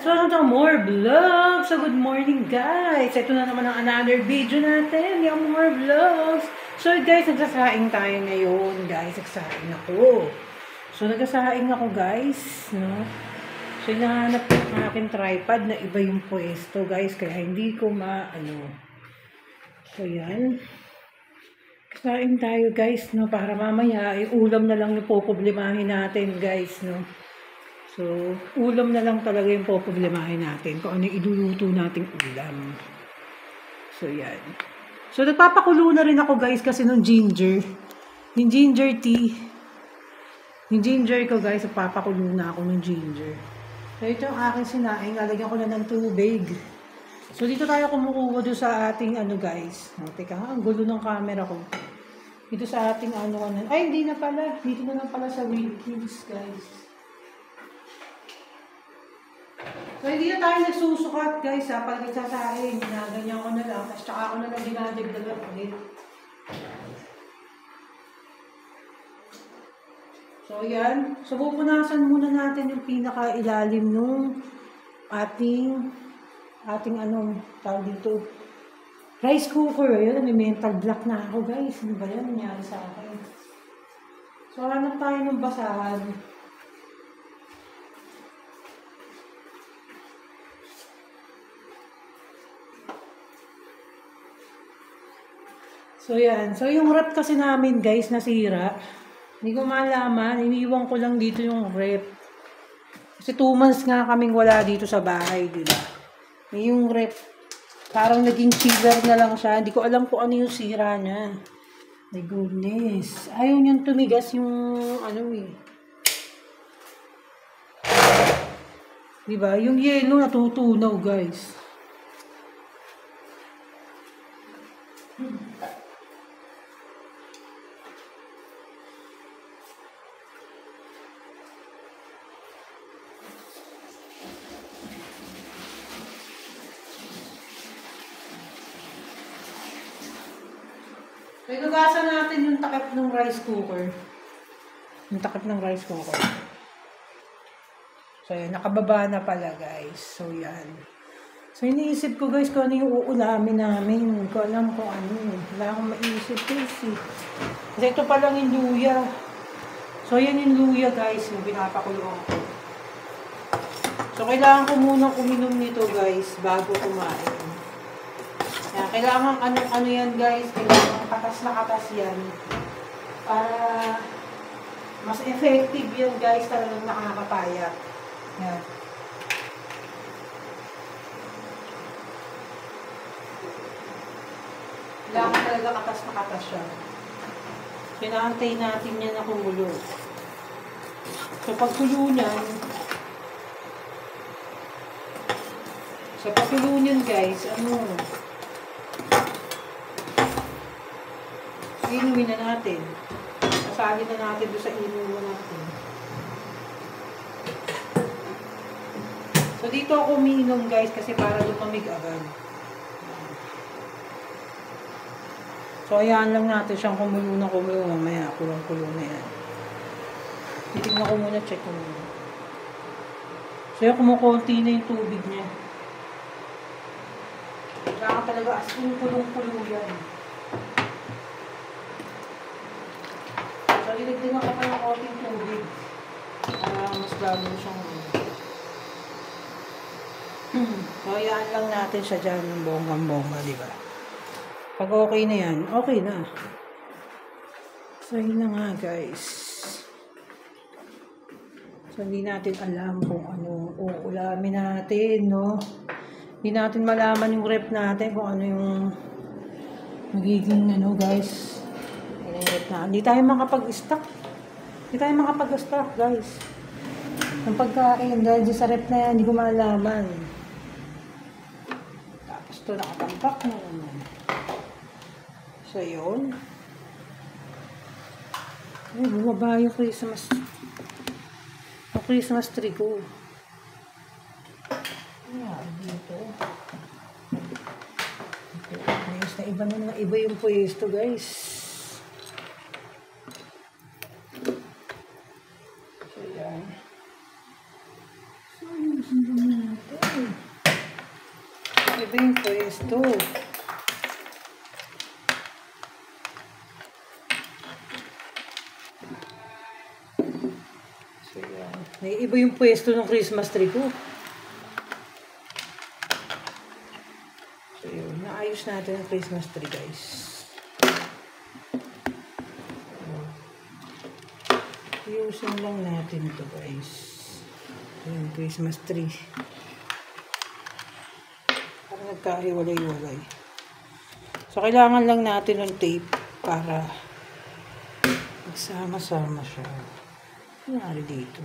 So, more vlogs. So, good morning, guys. Ito na naman ang another video natin. Yung more vlogs. So, guys, nagsasaing tayo ngayon, guys. Nagsasaing ako. So, nagsasaing ako, guys. No? So, hinahanap ko ang aking tripod na iba yung pwesto, guys. Kaya hindi ko So, yan. Nagsasaing tayo, guys, no? Para mamaya, ulam na lang yung poproblemahin natin, guys, no? So, ulam na lang talaga yung poproblemahin natin kung ano yung iluluto nating ulam. So, yan. So, nagpapakulo na rin ako, guys, kasi nung ginger. Yung ginger tea. Yung ginger ko, guys, nagpapakulo na ako ng ginger. So, ito yung aking sinaing. Lalagyan ko na ng tubig. So, dito tayo kumukuha doon sa ating, guys. Teka, ang gulo ng camera ko. Dito sa ating, Ay, hindi na pala. Dito na lang pala sa Wilkins, guys. So, hindi na tayo nagsusukat, guys, pag nagsasaing. Ginaganyan ko na lang. Tapos, tsaka ako na lang dinadagdagan ulit. So, yan. So, pupunasan muna natin yung pinaka-ilalim nung ating tawag dito, rice cooker. Ayun, may mental block na ako, guys. Ano ba yan? Nangyari sa akin. So, hanap tayo ng basahan. So, yan. So, yung rep kasi namin, guys, nasira. Hindi ko malaman. Iniiwan ko lang dito yung rep. Kasi 2 months nga kaming wala dito sa bahay, di ba? Yung rep, parang naging chiller na lang siya. Hindi ko alam kung ano yung sira niya. My goodness. Ayaw niyang tumigas yung, di ba? Yung yellow natutunaw, guys. Pinugasan natin yung takip ng rice cooker. Yung takip ng rice cooker. So, yan. Nakababa na pala, guys. So, yan. So, iniisip ko, guys, kung ano yung uulamin namin. Hindi ko alam kung ano. Wala akong maisip, guys. Kasi ito palang yung luya. So, yan yung luya, guys. Yung pinapakulong ko. So, kailangan ko muna uminom nito, guys, bago kumain. Yan, kailangan ano yan, guys, kailangan katas na katas yan para mas effective yan, guys, talagang nakakapaya. Yan. Kailangan talaga katas na katas siya. Pinaantay natin yan na kumulo. So, pagkulo niyan, guys, inumin na natin. Kasali na natin doon sa inumin natin. So, dito ako umiinom, guys, kasi para lumamig agad. So, ayan lang natin siyang kumulo na kumulo. Mamaya, kulong-kulo na yan. Titignan ko muna, check ko muna. So, yung kumukunti na yung tubig niya. Kailangan talaga as in kulong-kulo yan. So, dinagdagan ko pa ng konting tubig para mas lalo siyang So, hayaan lang natin siya dyan ng bonggang-bongga, di ba? Pag okay na yan, okay na. So, yun na nga, guys. So, hindi natin alam kung ano uulamin natin, no? Hindi natin malaman yung rep natin kung ano yung magiging, guys. Hindi tayo makapag-stock. Hindi tayo makapag-stock, guys. Ang pagkain, dahil sa rep na yan, hindi ko malaman. Tapos ito, nakatampak na naman. So, yun. Ay, bumaba yung Christmas. Yung Christmas tree ko. Ayan, dito. Ayos na iba na nga. Iba yung pwesto, guys. So, yan. So, yun. Sundan natin. Ito yung pwesto. So, yan. Naiiba yung pwesto ng Christmas tree ko. So, yun. Naayos natin ang Christmas tree, guys. Ayusin lang natin ito, guys. Yung Christmas tree. Parang nagkahiwalay-walay. So, kailangan lang natin ng tape para magsama-sama siya. Nangyari dito.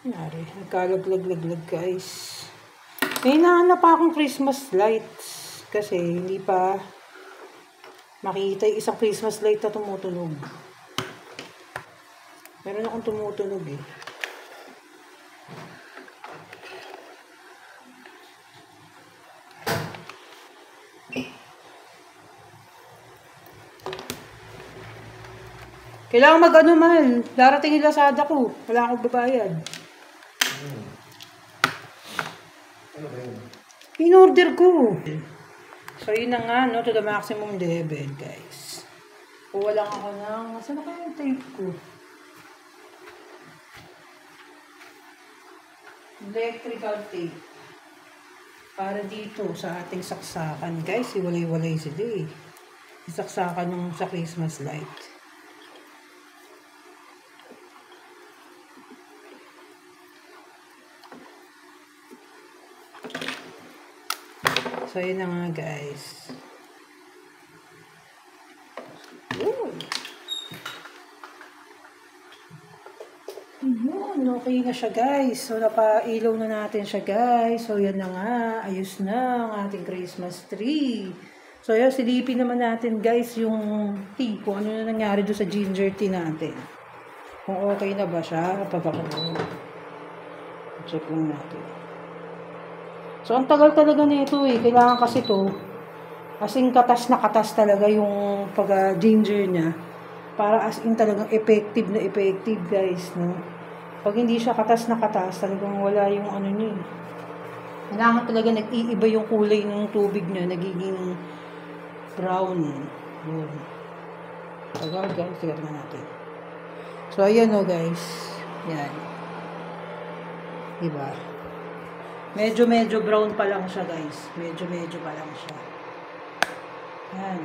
Nangyari. Nagkalaglag-laglag, guys. May hinahanap pa akong Christmas lights. Kasi hindi pa makita yung isang Christmas light na tumutunog. Meron akong tumutunog eh. Kailangan mag-ano man. Darating yung Lazada ko. Wala akong babayad. Ano ba yun? In-order ko. So, yun na nga, no? To the maximum level, guys. Kuha lang ako ng... Saan na kaya yung tape ko? Electrical tape. Para dito sa ating saksakan. Guys, iwalay-walay sila eh. Saksakan ng sa Christmas light. So, yun na nga, guys. Yun, okay na siya, guys. So, napailaw na natin siya, guys. So, yan na nga. Ayos na ang ating Christmas tree. So, yan, silipin naman natin, guys, yung tea. Kung ano na nangyari doon sa ginger tea natin. Kung okay na ba siya. Check lang natin. So, ang tagal talaga nito eh. Kailangan kasi to, asing katas na katas talaga yung pag-ginger niya. Para as in talagang effective na effective, guys, no? Pag hindi siya katas na katas, talagang wala yung ano niya. Kailangan talaga nag-iiba yung kulay ng tubig niya. Nagiging brown. Yun. Tagal, guys. Tignan natin. So, ayan o, guys. Yan. Diba? Medyo brown pa lang siya, guys. Medyo pa lang siya. Yan.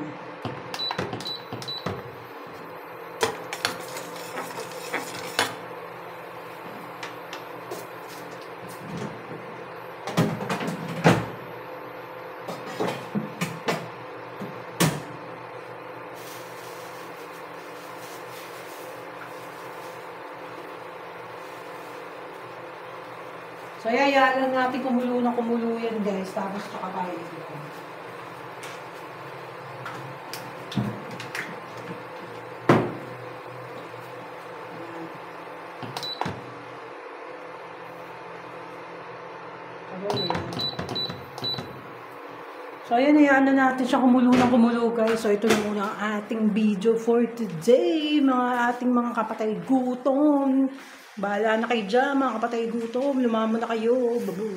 So, hayaan lang natin kumulo yan, guys. Tapos, tsaka tayo ito. So, ayan, hayaan na natin siya kumulo, guys. So, ito na muna ang ating video for today. Ating mga kapatay gutom. Bahala na kayo dyan, mga kapatay gutom. Lumamo na kayo. Babu.